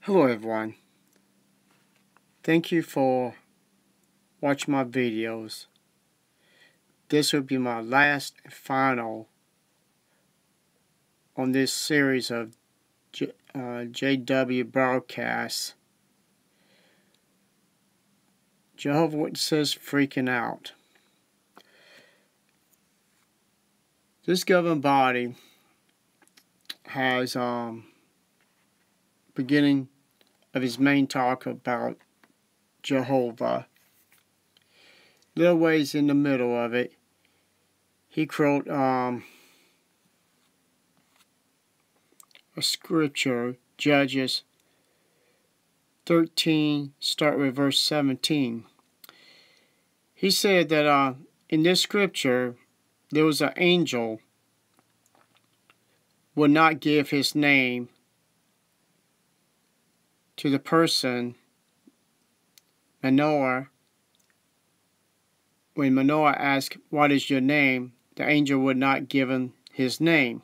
Hello everyone, thank you for watching my videos. This will be my last and final on this series of JW broadcasts, Jehovah's Witnesses Freaking Out. This governing body has beginning of his main talk about Jehovah. Little ways in the middle of it, he quote a scripture, Judges 13, start with verse 17. He said that in this scripture, there was an angel would not give his name to the person, Manoah. When Manoah asked, "What is your name?" the angel would not give him his name.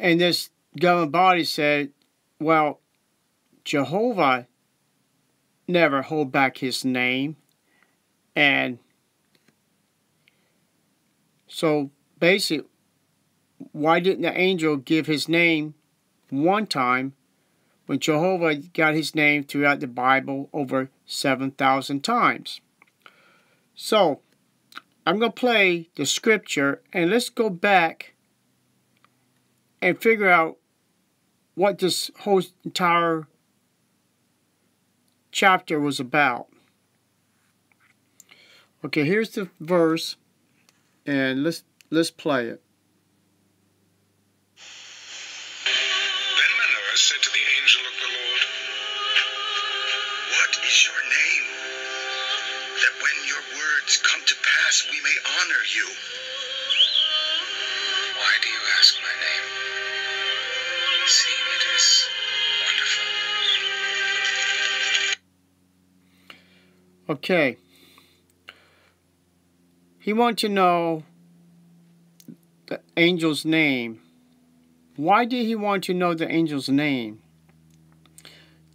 And this governing body said, well, Jehovah never hold back his name. And so basically, why didn't the angel give his name one time when Jehovah got his name throughout the Bible over 7,000 times? So I'm going to play the scripture and let's go back and figure out what this whole entire chapter was about. Okay, here's the verse, and let's play it. Then Manoah said to the angel of the Lord, "What is your name, that when your words come to pass we may honor you?" "Why do you ask my name? See, it is wonderful." Okay. He wanted to know the angel's name. Why did he want to know the angel's name?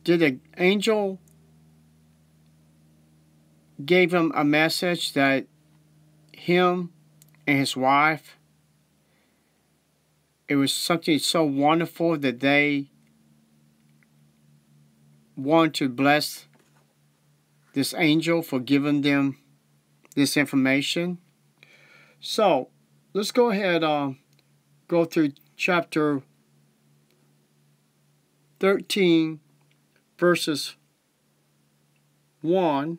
Did the angel give him a message that him and his wife, it was something so wonderful that they wanted to bless this angel for giving them this information? So let's go ahead go through chapter 13 verses 1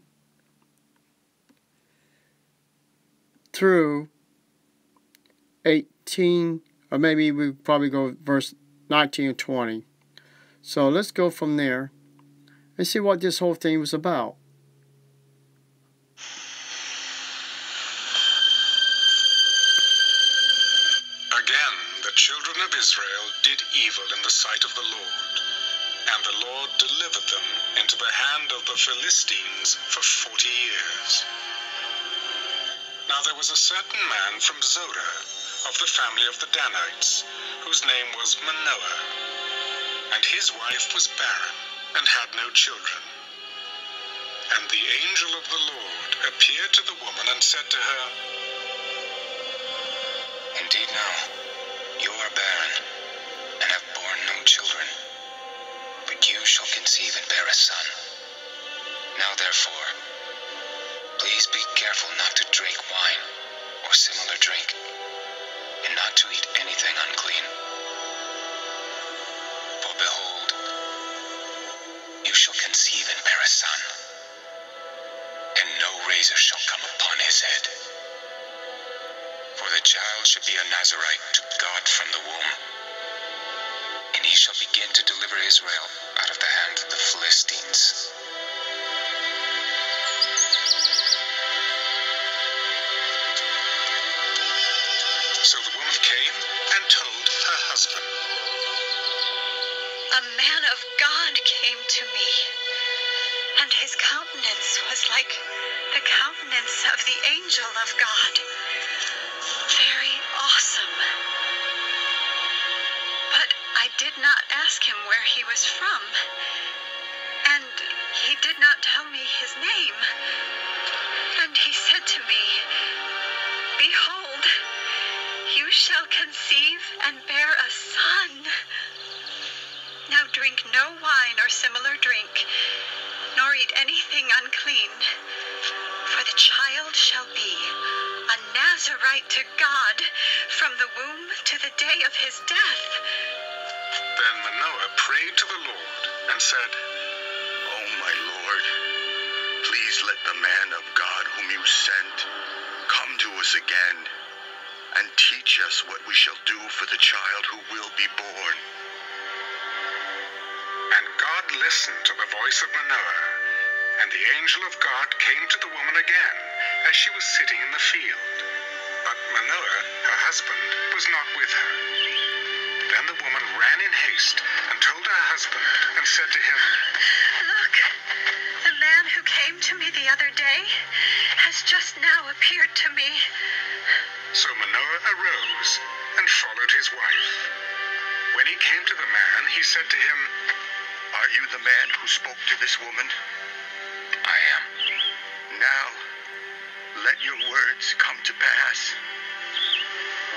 through 18, or maybe we probably go verse 19 and 20. So let's go from there and see what this whole thing was about. Again, the children of Israel did evil in the sight of the Lord, and the Lord delivered them into the hand of the Philistines for 40 years. Now there was a certain man from Zorah, of the family of the Danites, whose name was Manoah, and his wife was barren, and had no children. And the angel of the Lord appeared to the woman and said to her, "Indeed now, you are barren, and have borne no children, but you shall conceive and bear a son. Now therefore, please be careful not to drink wine or similar drink, and not to eat anything unclean. For behold, you shall conceive and bear a son, and no razor shall come upon his head. For the child shall be a Nazarite to God from the womb, and he shall begin to deliver Israel out of the hand of the Philistines." So the woman came and told her husband. "A man of God came to me, and his countenance was like the countenance of the angel of God, very awesome. But I did not ask him where where he was from, and he did not tell me his name. And he said to me, "Behold, you shall conceive and bear a son. Now drink no wine or similar drink, nor eat anything unclean, for the child shall be a Nazarite to God from the womb to the day of his death." Then Manoah prayed to the Lord and said, "Oh, my Lord, please let the man of God whom you sent come to us again and teach us what we shall do for the child who will be born." And God listened to the voice of Manoah, and the angel of God came to the woman again as she was sitting in the field. But Manoah, her husband, was not with her. Then the woman ran in haste and told her husband and said to him, "Look, the man who came to me the other day has just now appeared to me." So Manoah arose and followed his wife. When he came to the man, he said to him, "Are you the man who spoke to this woman?" "I am." "Now, let your words come to pass.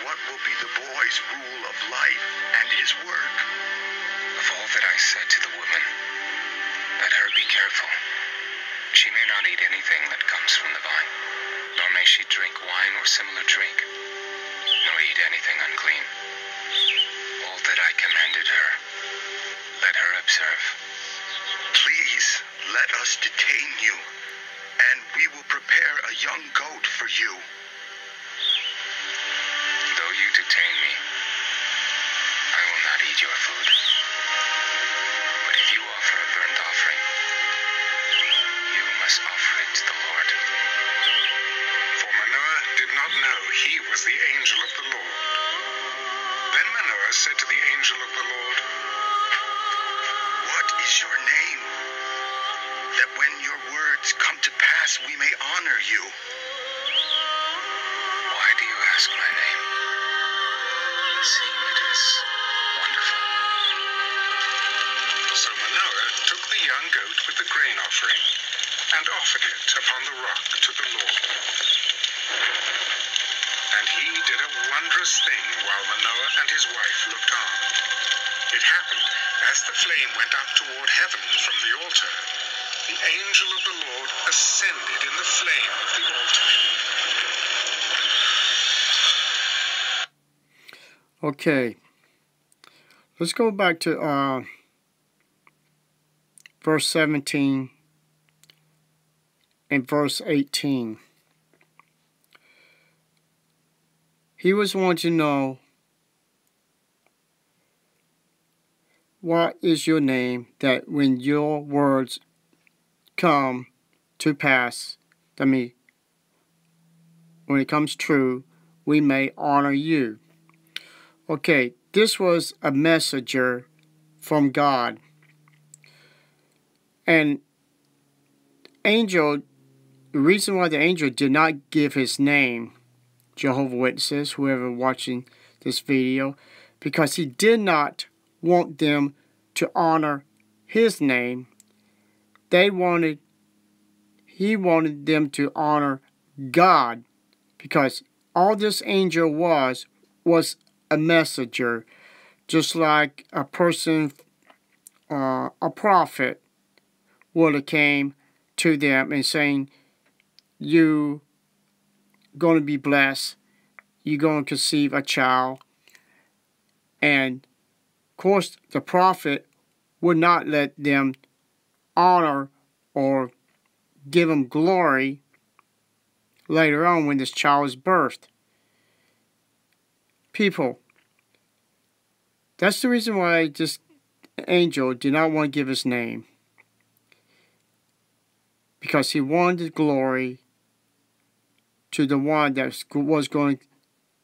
What will be the boy's rule of life and his work?" "Of all that I said to the woman, let her be careful. She may not eat anything that comes from the vine, nor may she drink wine or similar drink, nor eat anything unclean. All that I commanded her, let her observe." Please let us detain you, and we will prepare a young goat for you. "Though you detain me, I will not eat your food. But if you offer a burnt offering, you must offer it to the Lord." For Manoah did not know he was the angel of the Lord. Then Manoah said to the angel of the Lord, "What is your name? That when your words come to pass, we may honor you." "Why do you ask my name? See, it is wonderful." So Manoah took the young goat with the grain offering and offered it upon the rock to the Lord. And he did a wondrous thing while Manoah and his wife looked on. It happened, as the flame went up toward heaven from the altar, the angel of the Lord ascended in the flame of the altar. Okay. Let's go back to verse 17 and verse 18. He was wanting to know, what is your name, that when your words come to pass, when it comes true, we may honor you. Okay, this was a messenger from God. And the reason why the angel did not give his name, Jehovah's Witnesses, whoever watching this video, because he did not want them to honor his name. He wanted them to honor God, because all this angel was a messenger, just like a person, a prophet, would have came to them and saying, "You going to be blessed, you're going to conceive a child." And of course the prophet would not let them honor or give him glory later on when this child is birthed. People, that's the reason why this angel did not want to give his name, because he wanted glory to the one that was going to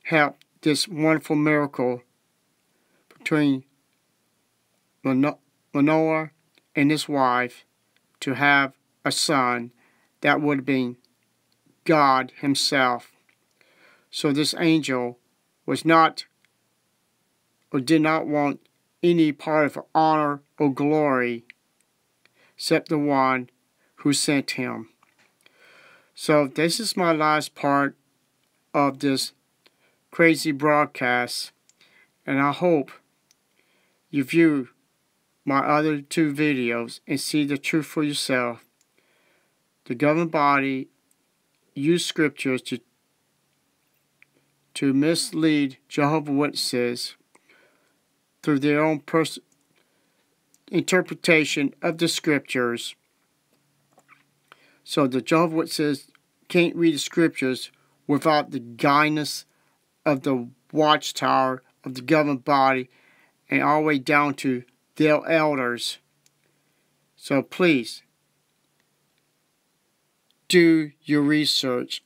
help this wonderful miracle between Manoah and his wife to have a son that would have been God himself. So this angel was not, or did not want any part of honor or glory except the one who sent him. So this is my last part of this crazy broadcast, and I hope you view my other 2 videos and see the truth for yourself. The governing body use scriptures to mislead Jehovah's Witnesses through their own interpretation of the scriptures. So the Jehovah's Witnesses can't read the scriptures without the guidance of the watchtower of the governing body and all the way down to their elders. So please do your research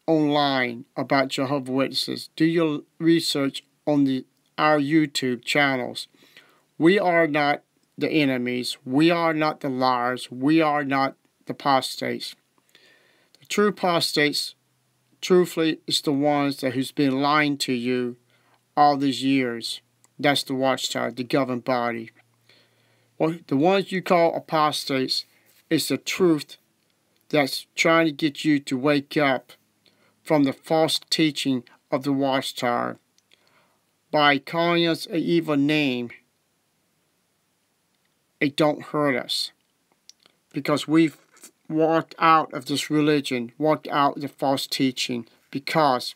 online about Jehovah's Witnesses. Do your research on our YouTube channels. We are not the enemies. We are not the liars. We are not the apostates. The true apostates, truthfully, is the ones who's been lying to you all these years. That's the watchtower, the governing body. Well, the ones you call apostates is the truth that's trying to get you to wake up from the false teaching of the watchtower by calling us an evil name. It don't hurt us because we've walked out of this religion, walked out of the false teaching, because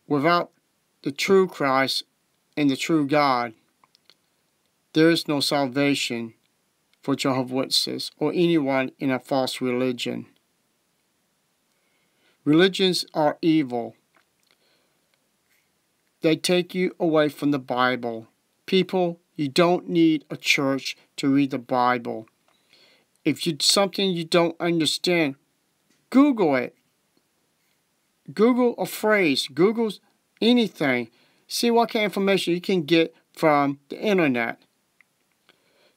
without the true Christ and the true God, there is no salvation for Jehovah's Witnesses or anyone in a false religion. Religions are evil. They take you away from the Bible. People, you don't need a church to read the Bible. If it's something you don't understand, Google it. Google a phrase. Google anything. See what kind of information you can get from the internet.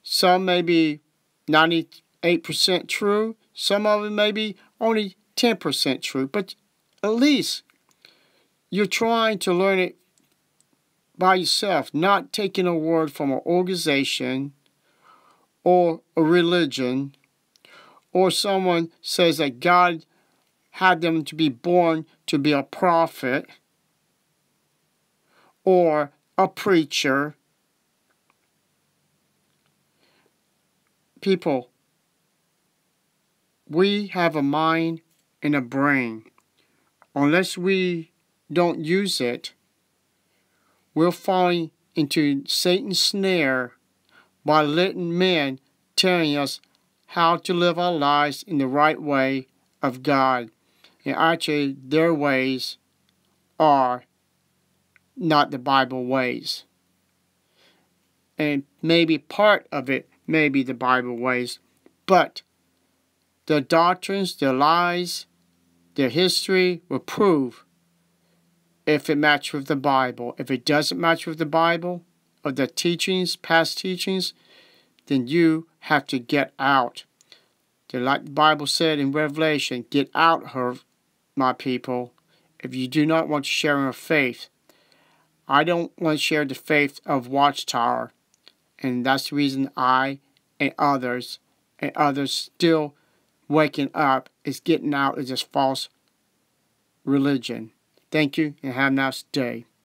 Some may be 98% true. Some of it may be only 10% true. But at least you're trying to learn it by yourself, not taking a word from an organization or a religion, or someone says that God had them to be born to be a prophet or a preacher. People, we have a mind and a brain. Unless we don't use it, we're falling into Satan's snare by letting men telling us how to live our lives in the right way of God. And actually, their ways are not the Bible ways. And maybe part of it may be the Bible ways, but their doctrines, their lies, their history will prove if it matches with the Bible. If it doesn't match with the Bible or the teachings, past teachings, then you have to get out. Like the Bible said in Revelation, get out her, my people, if you do not want to share your faith. I don't want to share the faith of Watchtower, and that's the reason I and others still waking up is getting out of this false religion. Thank you, and have a nice day.